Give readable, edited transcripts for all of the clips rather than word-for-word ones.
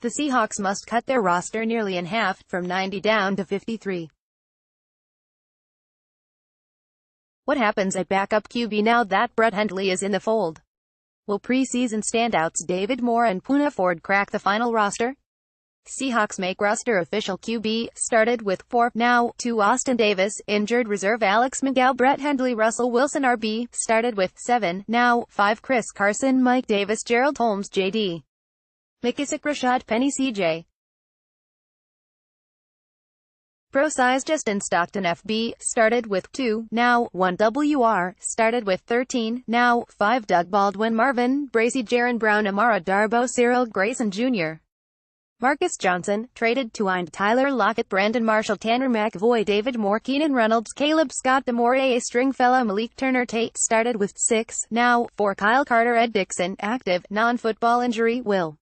The Seahawks must cut their roster nearly in half, from 90 down to 53. What happens at backup QB now that Brett Hundley is in the fold? Will preseason standouts David Moore and Poona Ford crack the final roster? Seahawks make roster official. QB started with 4, now 2 Austin Davis, injured reserve Alex McGough, Brett Hundley, Russell Wilson. RB started with 7, now 5 Chris Carson, Mike Davis, Gerald Holmes, J.D. McKissick, Rashad Penny, C.J. Pro size Justin Stockton. FB started with 2, now 1 WR started with 13, now 5 Doug Baldwin, Marvin Bracey, Jaron Brown, Amara Darboh, Cyril Grayson Jr. Marcus Johnson, traded to Ind, Tyler Lockett, Brandon Marshall, Tanner McVoy, David Moore, Keenan Reynolds, Caleb Scott, Demore A. Stringfellow, Malik Turner. Tate started with 6, now 4 Kyle Carter, Ed Dixon, active, non-football injury, Will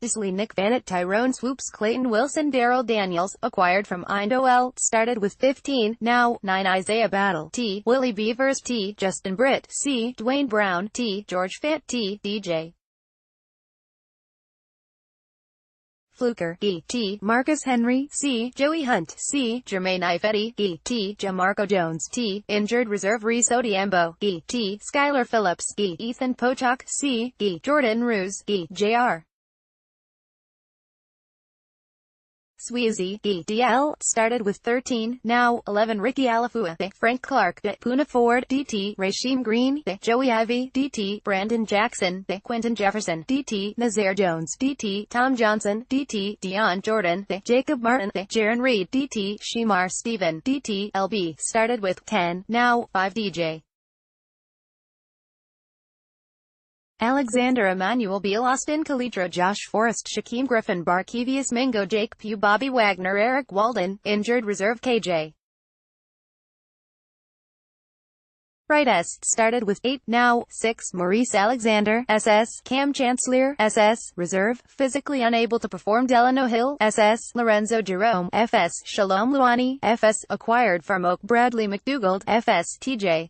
Disley, Nick Vannett, Tyrone Swoops, Clayton Wilson, Darrell Daniels, acquired from Ind. OL, started with 15, now 9 Isaiah Battle, T. Willie Beavers, T. Justin Britt, C. Dwayne Brown, T. George Fant, T. DJ Fluker, E. T. Marcus Henry, C. Joey Hunt, C. Jermaine Ifedi, E. T. Jamarco Jones, T. Injured reserve Reese Odiembo, E. T. Skylar Phillips, E. Ethan Pochak, C. E. Jordan Ruse, E. Jr. Sweezy, E.D.L. started with 13, now 11 Ricky Alafua, Frank Clark, Poona Ford, D.T. Rasheem Green, Joey Ivy, D.T. Brandon Jackson, Quentin Jefferson, D.T. Nazir Jones, D.T. Tom Johnson, D.T. Deion Jordan, Jacob Martin, Jaron Reed, D.T. Shemar Stephen, D.T. L.B. started with 10, now 5 DJ Alexander, Emmanuel Beal, Austin Kalitro, Josh Forrest, Shaquem Griffin, Barkevius Mingo, Jake Pugh, Bobby Wagner, Eric Walden, injured reserve KJ Wright S. started with 8, now 6 Maurice Alexander, SS, Cam Chancellor, SS, reserve, physically unable to perform Delano Hill, SS, Lorenzo Jerome, FS, Shalom Luani, FS, acquired from Oak, Bradley McDougald, FS, TJ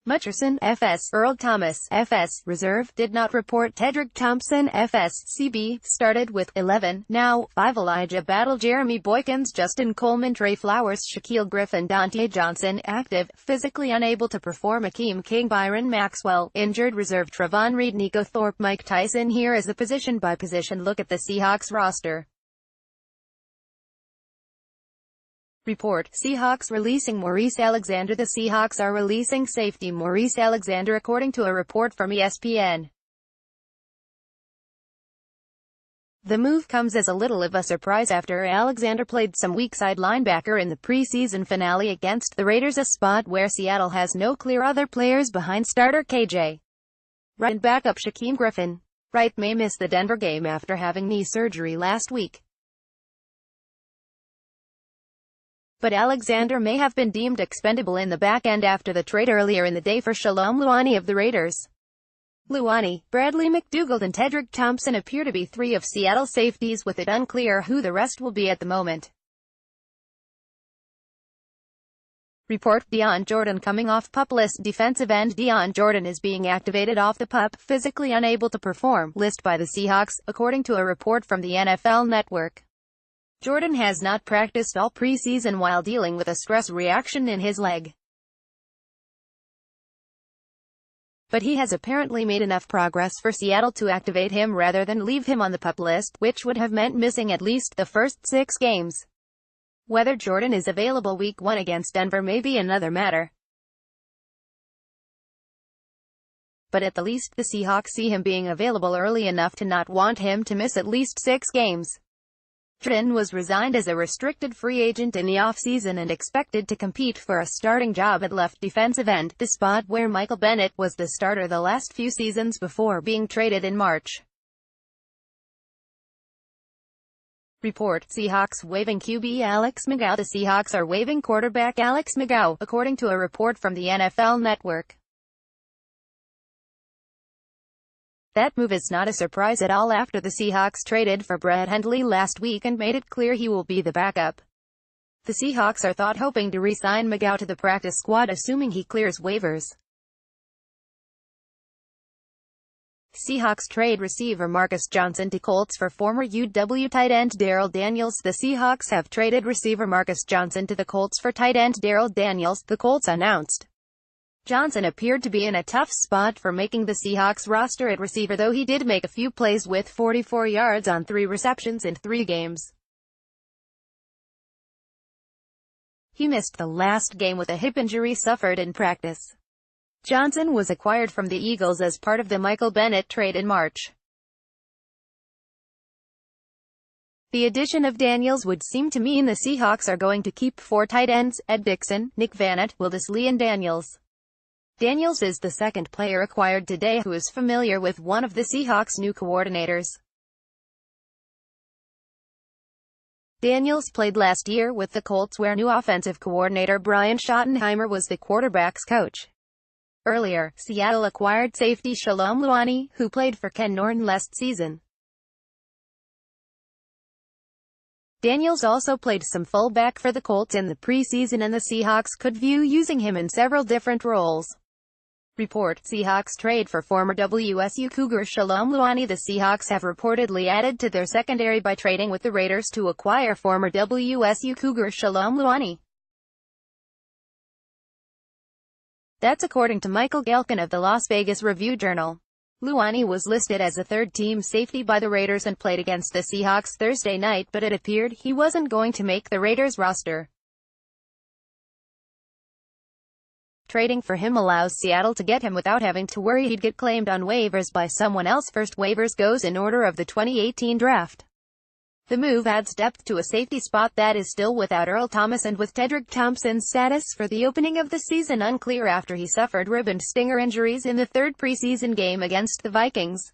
Mutcherson, FS, Earl Thomas, FS, reserve, did not report. Tedrick Thompson, FS, CB, started with 11, now 5 Elijah Battle, Jeremy Boykins, Justin Coleman, Trey Flowers, Shaquille Griffin, Dante Johnson, active, physically unable to perform. Akeem King, Byron Maxwell, injured reserve. Trevon Reed, Nico Thorpe, Mike Tyson. Here is a position-by-position look at the Seahawks roster. Report, Seahawks releasing Maurice Alexander. The Seahawks are releasing safety Maurice Alexander according to a report from ESPN. The move comes as a little of a surprise after Alexander played some weak side linebacker in the preseason finale against the Raiders, a spot where Seattle has no clear other players behind starter KJ Wright and backup Shaquem Griffin. Wright may miss the Denver game after having knee surgery last week, but Alexander may have been deemed expendable in the back end after the trade earlier in the day for Shalom Luani of the Raiders. Luani, Bradley McDougald and Tedrick Thompson appear to be 3 of Seattle's safeties, with it unclear who the rest will be at the moment. Report, Deion Jordan coming off PUP list. Defensive end Deion Jordan is being activated off the PUP, physically unable to perform, list by the Seahawks, according to a report from the NFL Network. Jordan has not practiced all preseason while dealing with a stress reaction in his leg, but he has apparently made enough progress for Seattle to activate him rather than leave him on the PUP list, which would have meant missing at least the first 6 games. Whether Jordan is available week 1 against Denver may be another matter, but at the least the Seahawks see him being available early enough to not want him to miss at least 6 games. Jordan was resigned as a restricted free agent in the offseason and expected to compete for a starting job at left defensive end, the spot where Michael Bennett was the starter the last few seasons before being traded in March. Report, Seahawks waiving QB Alex McGough. The Seahawks are waiving quarterback Alex McGough, according to a report from the NFL Network. That move is not a surprise at all after the Seahawks traded for Brett Hundley last week and made it clear he will be the backup. The Seahawks are thought hoping to re-sign McGough to the practice squad assuming he clears waivers. Seahawks trade receiver Marcus Johnson to Colts for former UW tight end Darrell Daniels. The Seahawks have traded receiver Marcus Johnson to the Colts for tight end Darrell Daniels, the Colts announced. Johnson appeared to be in a tough spot for making the Seahawks roster at receiver, though he did make a few plays with 44 yards on 3 receptions in 3 games. He missed the last game with a hip injury suffered in practice. Johnson was acquired from the Eagles as part of the Michael Bennett trade in March. The addition of Daniels would seem to mean the Seahawks are going to keep 4 tight ends: Ed Dickson, Nick Vannett, Will Dissly and Daniels. Daniels is the second player acquired today who is familiar with one of the Seahawks' new coordinators. Daniels played last year with the Colts, where new offensive coordinator Brian Schottenheimer was the quarterback's coach. Earlier, Seattle acquired safety Shalom Luani, who played for Ken Norton last season. Daniels also played some fullback for the Colts in the preseason, and the Seahawks could view using him in several different roles. Report: Seahawks trade for former WSU Cougar Shalom Luani. The Seahawks have reportedly added to their secondary by trading with the Raiders to acquire former WSU Cougar Shalom Luani. That's according to Michael Galkin of the Las Vegas Review-Journal. Luani was listed as a third-team safety by the Raiders and played against the Seahawks Thursday night, but it appeared he wasn't going to make the Raiders roster. Trading for him allows Seattle to get him without having to worry he'd get claimed on waivers by someone else. First waivers goes in order of the 2018 draft. The move adds depth to a safety spot that is still without Earl Thomas and with Tedrick Thompson's status for the opening of the season unclear after he suffered rib and stinger injuries in the 3rd preseason game against the Vikings.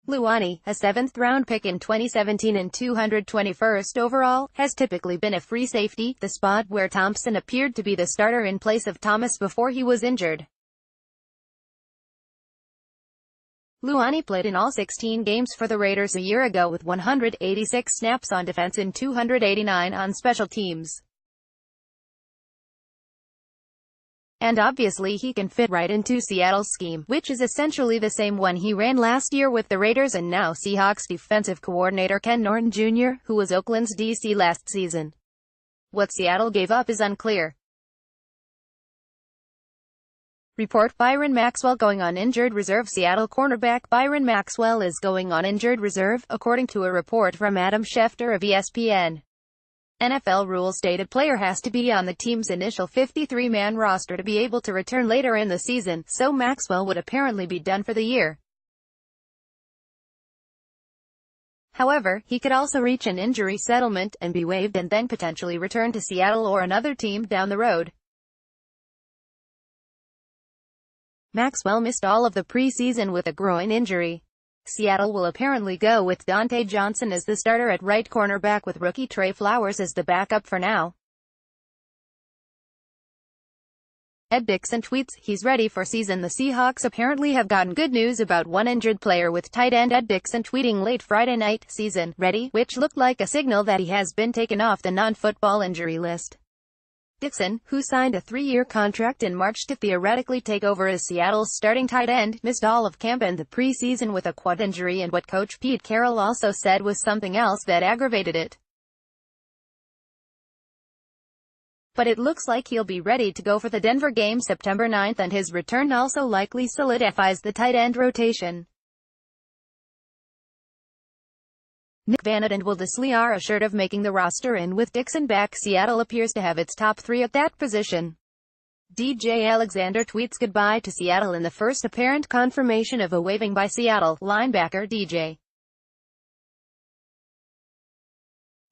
Luani, a 7th-round pick in 2017 and 221st overall, has typically been a free safety, the spot where Thompson appeared to be the starter in place of Thomas before he was injured. Luani played in all 16 games for the Raiders a year ago, with 186 snaps on defense and 289 on special teams. And obviously he can fit right into Seattle's scheme, which is essentially the same one he ran last year with the Raiders and now Seahawks defensive coordinator Ken Norton Jr., who was Oakland's DC last season. What Seattle gave up is unclear. Report: Byron Maxwell going on injured reserve. Seattle cornerback Byron Maxwell is going on injured reserve, according to a report from Adam Schefter of ESPN. NFL rules state a player has to be on the team's initial 53-man roster to be able to return later in the season, so Maxwell would apparently be done for the year. However, he could also reach an injury settlement and be waived and then potentially return to Seattle or another team down the road. Maxwell missed all of the preseason with a groin injury. Seattle will apparently go with Dante Johnson as the starter at right cornerback, with rookie Trey Flowers as the backup for now. Ed Dickson tweets, he's ready for season. The Seahawks apparently have gotten good news about one injured player, with tight end Ed Dickson tweeting late Friday night, season ready, which looked like a signal that he has been taken off the non-football injury list. Dickson, who signed a 3-year contract in March to theoretically take over as Seattle's starting tight end, missed all of camp and the preseason with a quad injury, and what coach Pete Carroll also said was something else that aggravated it. But it looks like he'll be ready to go for the Denver game September 9th, and his return also likely solidifies the tight end rotation. Nick Vannett and Will Dissly are assured of making the roster, and with Dickson back, Seattle appears to have its top 3 at that position. DJ Alexander tweets goodbye to Seattle in the first apparent confirmation of a waiving by Seattle linebacker DJ.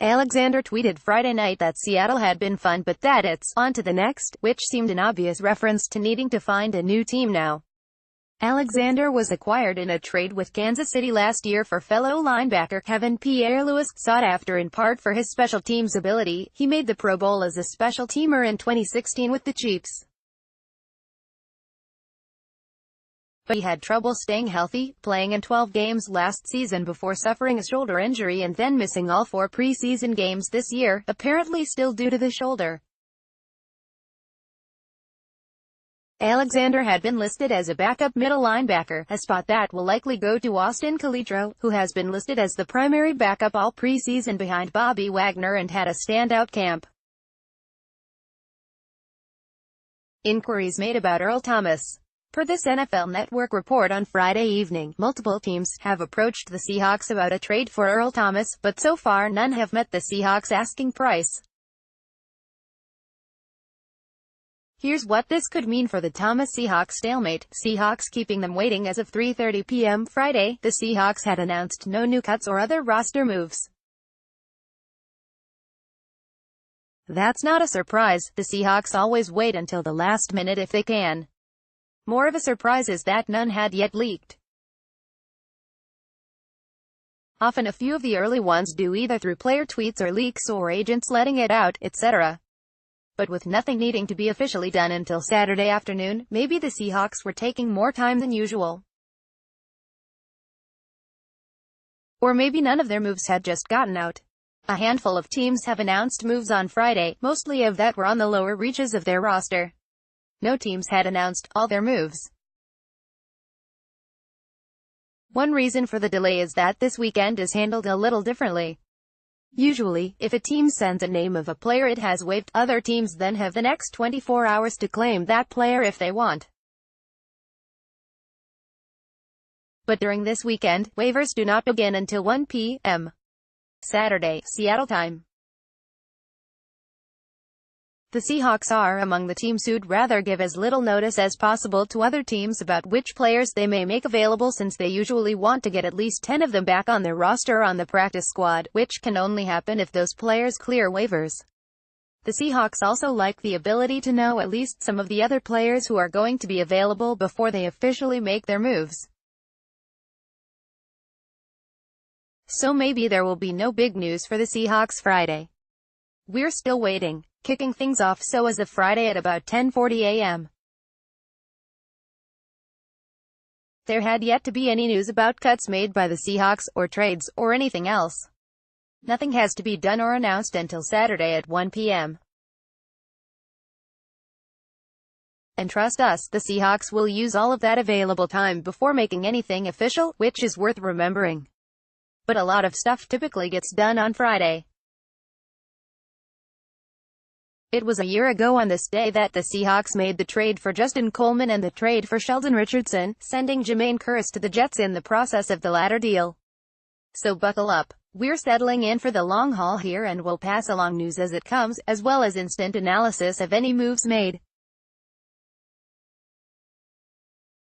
Alexander tweeted Friday night that Seattle had been fun but that it's on to the next, which seemed an obvious reference to needing to find a new team now. Alexander was acquired in a trade with Kansas City last year for fellow linebacker Kevin Pierre-Louis, sought after in part for his special teams ability. He made the Pro Bowl as a special teamer in 2016 with the Chiefs. But he had trouble staying healthy, playing in 12 games last season before suffering a shoulder injury and then missing all 4 preseason games this year, apparently still due to the shoulder. Alexander had been listed as a backup middle linebacker, a spot that will likely go to Austin Calitro, who has been listed as the primary backup all preseason behind Bobby Wagner and had a standout camp. Inquiries made about Earl Thomas. Per this NFL Network report on Friday evening, multiple teams have approached the Seahawks about a trade for Earl Thomas, but so far none have met the Seahawks' asking price. Here's what this could mean for the Thomas Seahawks stalemate. Seahawks keeping them waiting. As of 3:30 p.m. Friday, the Seahawks had announced no new cuts or other roster moves. That's not a surprise. The Seahawks always wait until the last minute if they can. More of a surprise is that none had yet leaked. Often a few of the early ones do, either through player tweets or leaks or agents letting it out, etc. But with nothing needing to be officially done until Saturday afternoon, maybe the Seahawks were taking more time than usual. Or maybe none of their moves had just gotten out. A handful of teams have announced moves on Friday, mostly of that were on the lower reaches of their roster. No teams had announced all their moves. One reason for the delay is that this weekend is handled a little differently. Usually, if a team sends a name of a player it has waived, other teams then have the next 24 hours to claim that player if they want. But during this weekend, waivers do not begin until 1 p.m. Saturday, Seattle time. The Seahawks are among the teams who'd rather give as little notice as possible to other teams about which players they may make available, since they usually want to get at least 10 of them back on their roster or on the practice squad, which can only happen if those players clear waivers. The Seahawks also like the ability to know at least some of the other players who are going to be available before they officially make their moves. So maybe there will be no big news for the Seahawks Friday. We're still waiting. Kicking things off so as of Friday at about 10:40 a.m. There had yet to be any news about cuts made by the Seahawks, or trades, or anything else. Nothing has to be done or announced until Saturday at 1 p.m. And trust us, the Seahawks will use all of that available time before making anything official, which is worth remembering. But a lot of stuff typically gets done on Friday. It was a year ago on this day that the Seahawks made the trade for Justin Coleman and the trade for Sheldon Richardson, sending Jermaine Kearse to the Jets in the process of the latter deal. So buckle up. We're settling in for the long haul here, and we'll pass along news as it comes, as well as instant analysis of any moves made.